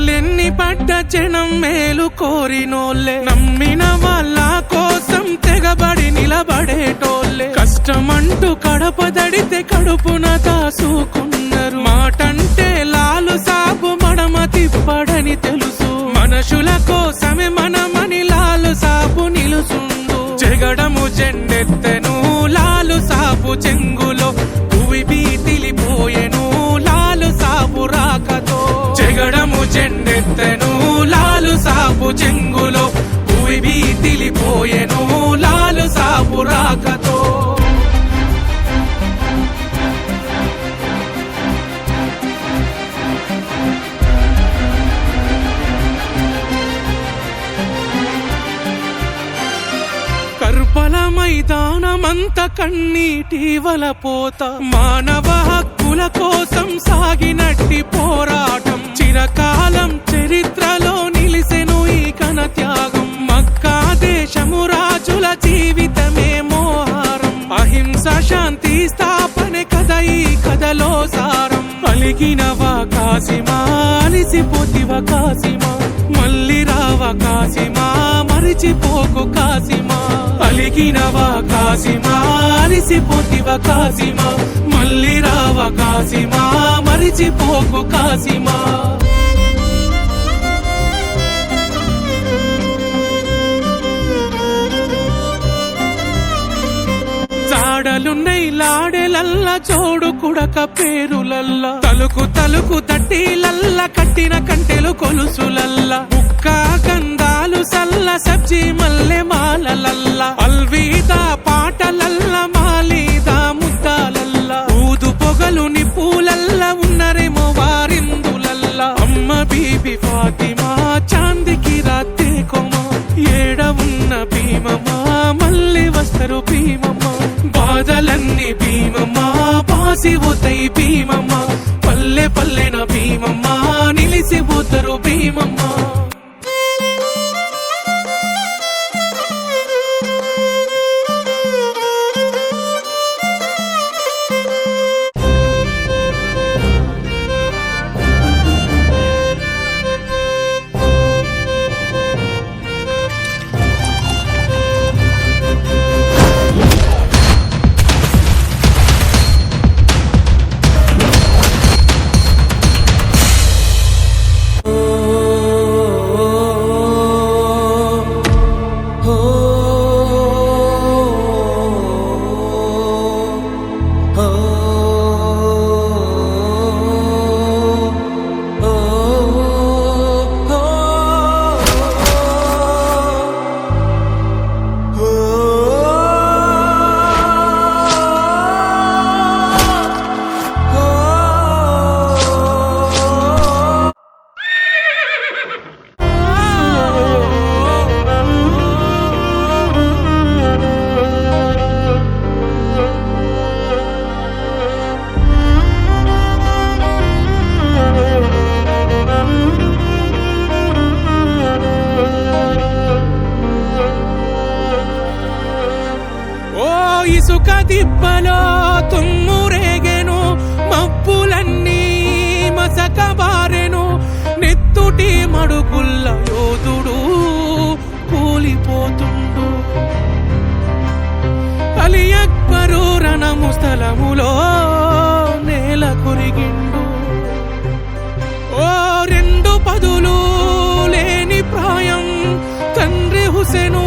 బాధలెన్ని పడ్డ జనం మేలు కోరినోళ్ళే, నమ్మిన వాళ్ళ కోసం తెగబడి నిలబడేటోళ్ళే. కష్టమంటూ కడపదడితే కడుపున దాసుకున్నారు. మాటంటే లాలు సాబు మడమ తిప్పడని తెలుసు. మనుషుల కోసమే మనమని లాలు సాబు నిలుసుండు. జగడము జెండెత్తెను లాలు సాబు చెంగులో, భూమి బీతిలిపోయెను లాలు సాబు రాకతో. జగడము జెండెత్తెను లాలు సాబు చెంగులో, భూమి బీతిలిపోయెను లాలు సాబు రాకతో. కర్బల మైదానమంత కన్నీటి వలపోత, మానవ హక్కుల కోసం సాగినట్టి పోరాటం చిరకాలం చరిత్రలో నిలిసెను ఈ ఘన త్యాగం. మక్కా దేశము రాజుల జీవితమే మోహారం, అహింస శాంతి స్థాపనే కథ ఈ కథలో సారం. అలిగినవా కాసిమా, అలిసిపోతివ కాసిమా, మళ్ళీ రావ కాసిమా, మరిచిపోకు కాసిమా. అలిగినవా కాసిమా, అలిసిపోతివ కాసిమా, మళ్ళీ రావ కాసిమా, మరిచిపోకు కాసిమా. జాడలున్నై లాడెలల్ల జోడు కుడక పేరులల్ల, తలుకు తలుకు తట్టిలల్ల కట్టిన కంటెలు కొలుసులల్ల, ముక్క గంధాలు సల్ల సబ్జీ మల్లె మాలలల్ల, అల్వీదా పాటలల్ల మాలీదా ముద్దాలల్ల, ఊదు పొగలు నిప్పులల్ల ఉన్నరేమో వారిందులల్ల. అమ్మ బీబీ ఫాతిమా చాందికి రాత్రి కొమ, ఏడ ఉన్న భీమమ్మా మళ్ళీ వస్తారు భీమమ్మా. బాధలన్నీ భీమమ్మా బాసిపోతై భీమమ్మా, పల్లె పల్లెన భీమమ్మా నిలిసిపోతారు భీమమ్మా. ఇసుక దిబ్బలో తుమ్మురేగెను, మబ్బులన్నీ మసకబారెను, నెత్తుటి మడుగుల్ల యోధుడు కూలిపోతుండు. అలీ అక్బరు రణము స్థలములో నేల కొరిగిండు. ఓ రెండు పదులు లేని ప్రాయం తండ్రి హుసేను